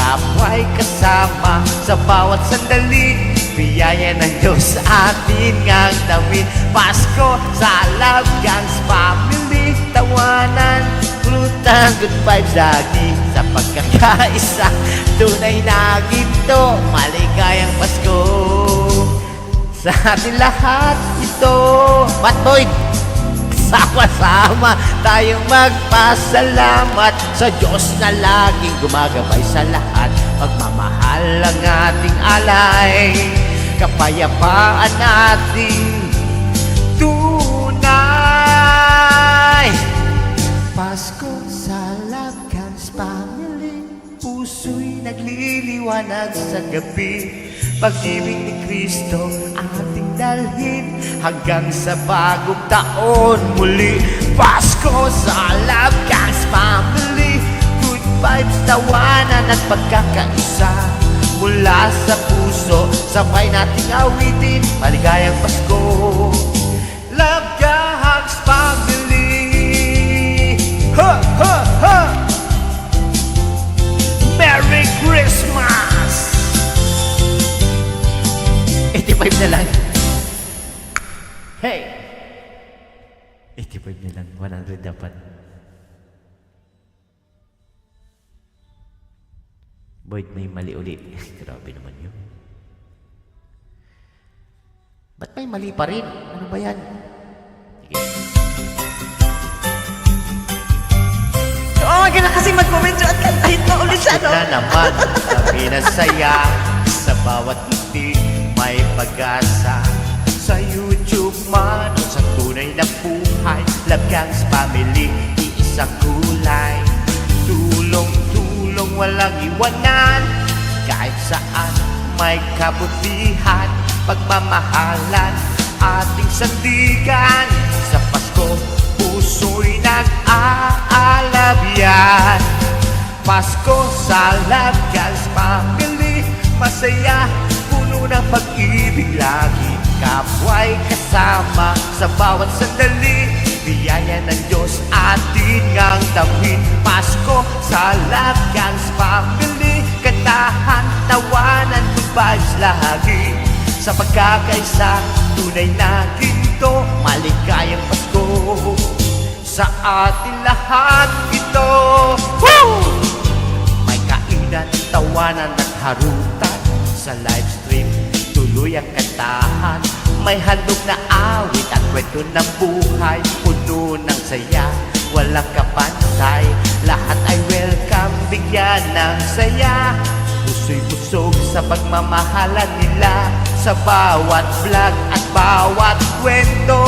kapwa'y kasama sa bawat sandali. Biyaya ng Diyos atin ngang damit. Pasko sa Love Gangs Family. Tawanan, pulutan, good vibes lagi sa pagkakaisa. Tunay na ginto, maligayang Pasko sa ating lahat ito. Bat Boyd, sama-sama tayong magpasalamat sa Diyos na laging gumagabay sa lahat. Pagmamahal ang ating alay, kapayapaan nating tunay. Pasko sa Love Gangs Family, puso'y nagliliwanag sa gabi. Pag-ibig ni Kristo ating dalhin hanggang sa bagong taon muli. Pasko sa Love Gangs Family, good vibes, tawanan at pagkakaisa. Mula sa puso, sabay nating awitin maligayang Pasko. Love Gangs Family, ha ha ha! Merry Christmas! 85 na lang. Hey! 85 na lang. 100 dapat. Boyd, may mali ulit. Grabe naman yun. Ba't may mali pa rin? Ano ba yan? Sige. Oo, na kasi mag-comment at kantahin mo ulit sa ano. Na naman, sabi na saya sa bawat ngiti. May pag-asa sa YouTube man o sa tunay na buhay. Love Gangs Family, iisang kulay. Tulong-tulong, walang iwanan. Kahit saan may kabutihan. Pagmamahalan, ating sandigan. Sa Pasko, puso'y nag-aalab yan. Pasko sa Love Gangs Family, masaya, puno ng pag-ibig lagi. Kapwa'y kasama sa bawat sandali. Biyaya ng Diyos atin ngang damhin. Pasko sa Love Gangs Family, kantahan, tawanan, good vibes lagi. Sa pagkakaisa, tunay na ginto, maligayang Pasko sa atin lahat ito. Woo! May kainan, tawanan at harutan. Sa live stream, tuloy ang kantahan. May handog na awit at kwento ng buhay. Puno ng saya, walang kapantay. Lahat ay welcome, bigyan ng saya. Puso'y busog sa pagmamahalan nila. Sa bawat vlog at bawat kwento,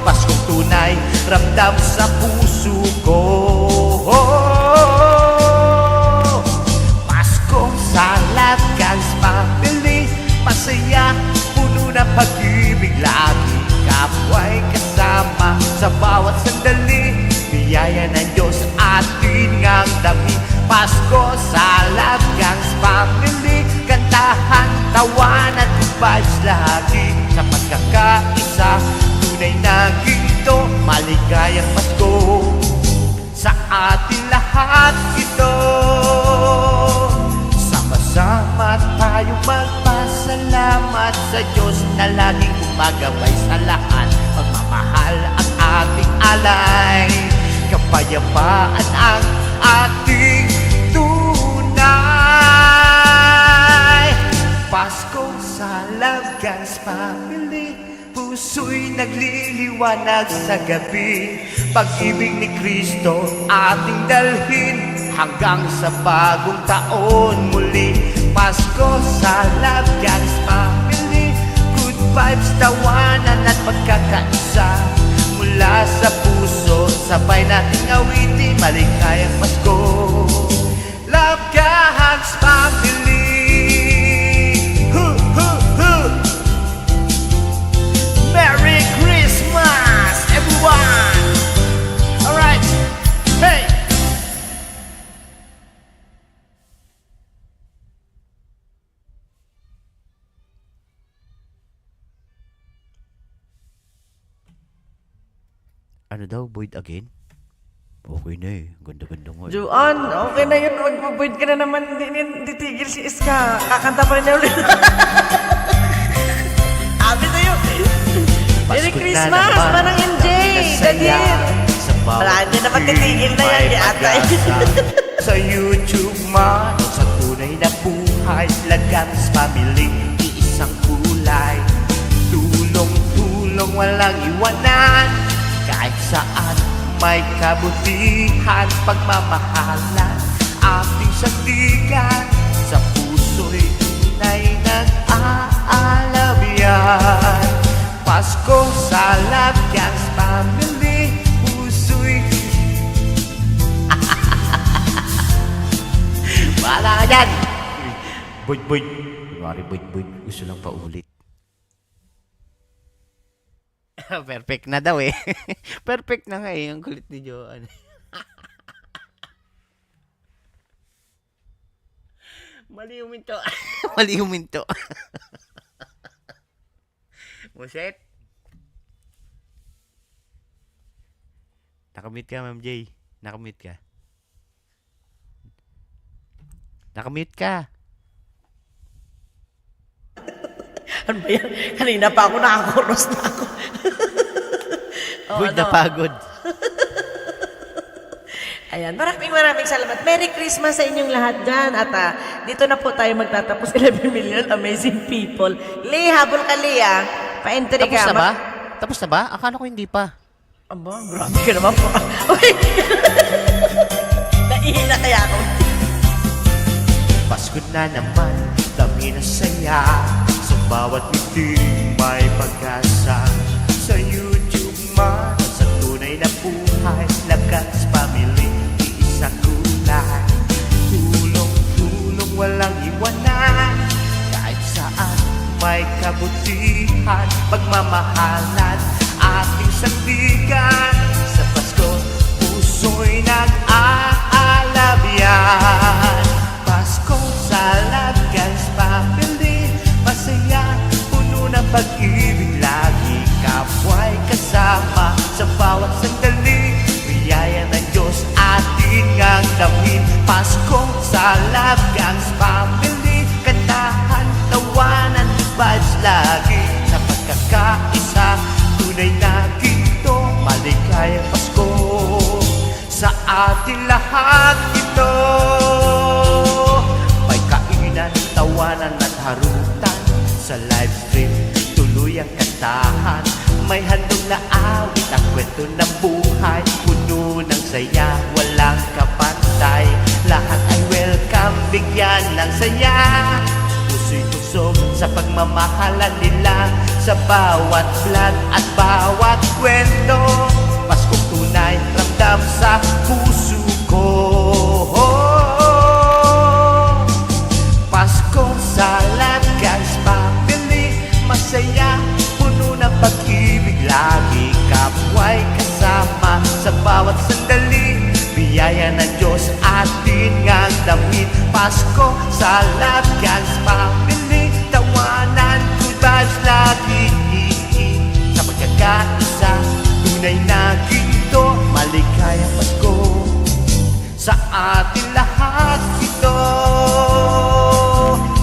Paskong tunay, ramdam sa puso ko. Pasko sa Love Gangs Family, masaya, puno ng pag-ibig lagi. Kapwa'y kasama sa bawat sandali. Biyaya ng Diyos atin ngang dami. Pasko sa Love Gangs Family, kantahan, tawanan, good vibes lagi. Sa pagkakaisa, tunay na ginto, maligayang Pasko sa atin lahat ito. Sama-sama tayong magpasalamat sa Diyos na laging gumagabay sa lahat. Pagmamahal ang ating alay, kapayapaan ang ating tunay. Pasko sa Love Gangs Family, puso'y nagliliwanag sa gabi. Pag-ibig ni Kristo ating dalhin hanggang sa bagong taon muli. Pasko sa Love Gangs Family, good vibes, tawanan at pagkakaisa. Mula sa puso, sabay nating awitin maligayang Pasko. Love Gangs Family, Merry Christmas, everyone! Alright, hey! Ano daw, Boyd again? Okay na eh. Ganda-ganda mo. Juan, okay na yun. Magpapoint ka na naman. Hindi titigil si Iska. Kakanta pa rin niya ulit. Sabi sa'yo. Merry Christmas! Parang MJ! Dadir! Wala, hindi naman titigil na yan. Yata. Sa YouTube man, sa tunay na buhay, Lagans Family, iisang kulay. Tulong-tulong, walang iwanan. Kahit saan may kabutihan, pagmamahalan, ating sandigan. Sa puso'y tunay nag-aalab yan. Pasko sa Lagans Family, puso'y wala ka dyan! Boyd. Kunwari, Boyd. Gusto lang paulit. Perfect na daw eh. Perfect na nga eh. Ang kulit ni Joan. Mali uminto. Mali uminto. Muset. Nakamute ka, Ma'am J. Nakamute ka. Nakamute ka. Ano ba yan? Kanina pa ako nakakuros na ako. Good na pagod. Ayan, maraming salamat. Merry Christmas sa inyong lahat dyan. At dito na po tayo magtatapos 11 million amazing people. Lee, habol ka, Lee, Pa-entry Tapos ka. na ba? Tapos na ba? Akala ko hindi pa. Aba, grabe ka naman po. Uy! Naihina kaya ako. Pasko na naman, dami na saya. Sa bawat ngiti may pag-asa. Sa YouTube man, sa tunay na buhay, Lagans Family, iisang kulay. Tulong-tulong, walang iwanan. Kahit saan may kabutihan, pagmamahalan, ating sandigan. Sa Pasko, puso'y nag-aalab yan. Pasko sa Lagans Family, masaya, puno ng pag-ibig, lagi kapwa'y kasama. Sa bawat sandali, biyaya ng Diyos ating ang damhin. Pasko sa Lagans Family, kantahan, tawanan, vibes lagi. Sa pagkakaisa, tunay na ginto, maligayang Pasko. Sa ating lahat ito, may kainan, tawanan at harutan. Sa live stream, tuloy ang kantahan. May handog na awit, ang kwento ng buhay. Puno ng saya, walang kapantay. Lahat ay welcome, bigyan ng saya. Puso'y tusok sa pagmamahalan nila. Sa bawat vlog at bawat kwento, Paskong tunay, ramdam sa puso ko. Pasko sa Lagans Family, masaya, puno ng pag-ibig, lagi kapwa'y kasama. Sa bawat sandali, biyaya ng Diyos atin ngang damit. Pasko sa Lagans Family, tawanan, good vibes lagi. Sa pagkakaisa, tunay na ginto, maligayang Pasko. Sa ating lahat ito,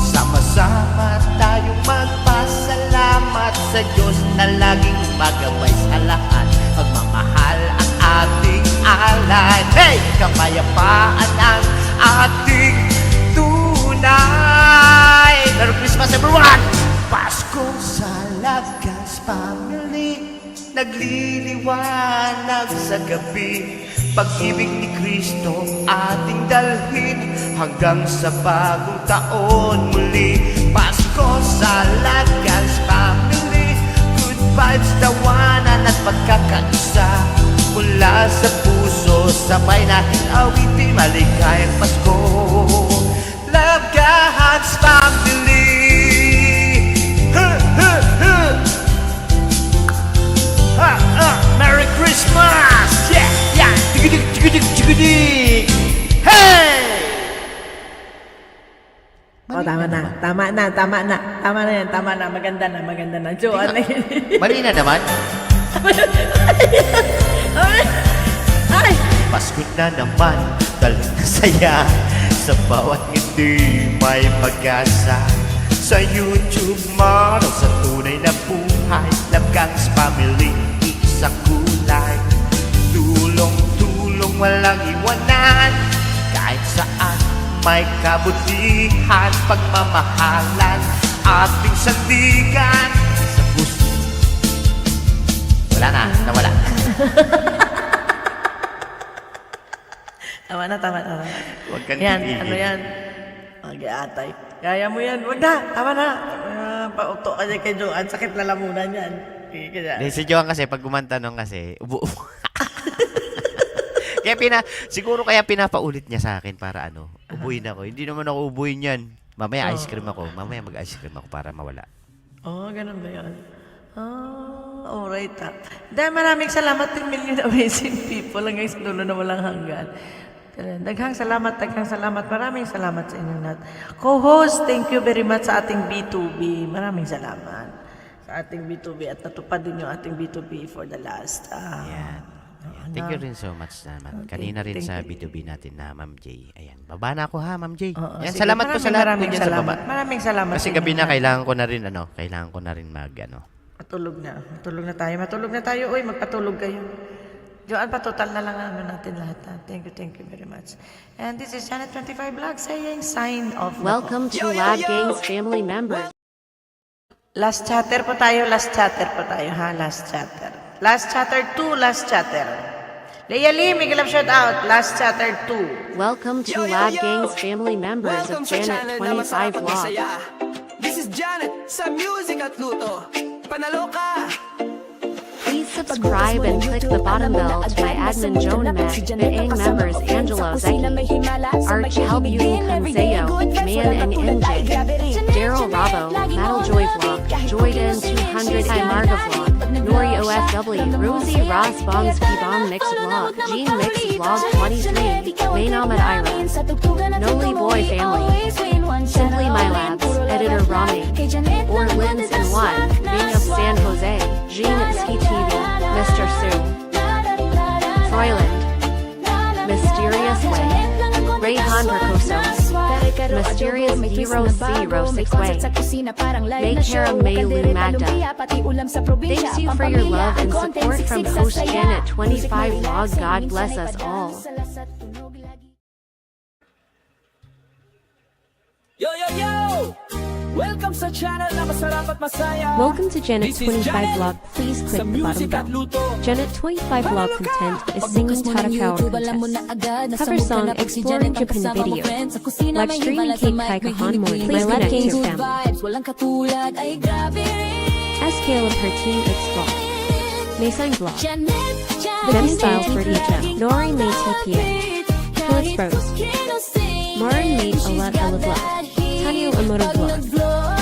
sama-sama tayong magpasalamat sa Diyos na laging magabay sa lahat. Pagmamahal ang ating alay. Hey! Kapayapaan ang ating tunay. Merry Christmas everyone! Pasko sa Lagans Family, nagliliwanag sa gabi. Pag-ibig ni Kristo ating dalhin hanggang sa bagong taon muli. Pasko sa Lagans Family, good vibes, tawanan at pagkakaisa. Mula sa puso, sabay natin awitin, maligayang Pasko. Lagans Family, Merry Christmas! Yeah! Yeah! Tigidig! Hey! Tama na yan. Maganda na. Joan na yun. Mali na naman. Ay! Pasko na naman, dalang na saya. Sa bawat ngiti may pag-asa. Sa YouTube model, sa tunay na buhay. Love Gangs Family, isang kulay. Tulong-tulong, walang iwanan. Kahit saan may kabutihan, pagmamahalan, ating sandigan sa puso. Wala na, nawala. Tama na, tama na. Huwag kang Yan, titigil. ano yan? Mag-aatay. Kaya mo yan. Huwag na, tama na. Pauto ka dyan kay Joanne. Sakit na lamunan yan. Kaya. Hindi, si Joan kasi, pag gumantanong kasi, ubo-ubo. Siguro kaya pinapaulit niya sa akin para ubuin ako. Hindi naman ako ubuin yan. Mamaya ice cream ako. Mamaya mag-ice cream ako para mawala. Oh, ganun ba yun? Alright. Dahil maraming salamat din million amazing people hanggang sa dulo na walang hanggan. Daghang salamat. Maraming salamat sa inyong lahat. Co-host, thank you very much sa ating B2B. Maraming salamat sa ating B2B at natupad din yung ating B2B for the last. Ayan. Thank you rin so much naman. Kanina rin sa B2B natin na Ma'am J. Ayan. Baba na ako ha, Ma'am J. Ayan, sige. salamat po sa lahat. Maraming Dyan sa baba. salamat. Maraming salamat. Kasi sa gabi inyong na lahat. kailangan ko na rin Matulog na tayo. Uy, magpatulog kayo. Joanne, patotal na lang natin lahat. Thank you very much. And this is Janet 25 Vlog saying sign off. na po. Welcome to Lab Gangs family members. Last chatter po tayo ha, last chatter 2, last chatter. Leia Lee, Miguel of shout out, last chatter 2. Welcome to Lab Gangs family members of Janet 25 Vlog. This is Janet sa Music at Luto. Panalo ka! Please subscribe and click the bottom bell to my admin Joan Mac, Being members Angelo Zeki, Arch Help Beauty Hanzeo, Man and NJ, Daryl Rabo, Metal Joy Vlog, Joyden 200 Hi Marga Vlog, Nori OFW, Rosie Ross Bongs Bong Mix Vlog, Jean Mix Vlog 23, Main Ahmed Ira, Noli Boy Family, Simply My Labs, Editor Rami, Orlins and One, Bing of San Jose, Jean Ski TV, Mr. Sue, Froyland, Mysterious Way, Rayhan Percoso, Mysterious Hero 06 Way, Maycara Maylu Magda. Thanks you for your love and support from host Janet 25 Vlog. God bless us all. Yo, yo, yo! Welcome sa channel na masarap at masaya. Welcome to Janet This is 25 Janet Vlog. Please sa click the bottom Music at bell. Luto. Janet 25 Vlog content is singing Tarakao contest. Cover song exploring Japan video. Live streaming Kate Kaikahan morning. My love games your family. SK of her team X Vlog. Mason Vlog. Them Style for Ija. Nori May TPA. Phillips Rose. Marin made a lot of vlog. Tanyo Amoto Vlog.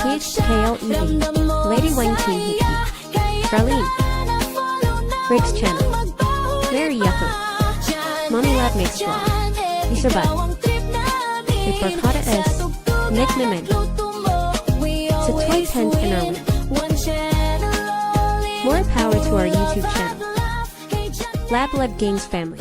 HKLED. Lady Wang Team Hiki. Charlene. Riggs Channel. Mary Yako. Mommy Lab Mix Vlog. Isabat. Reporkata S. Nick Nimen. Sa 2010 in our win. More power to our YouTube channel. Lab Games family.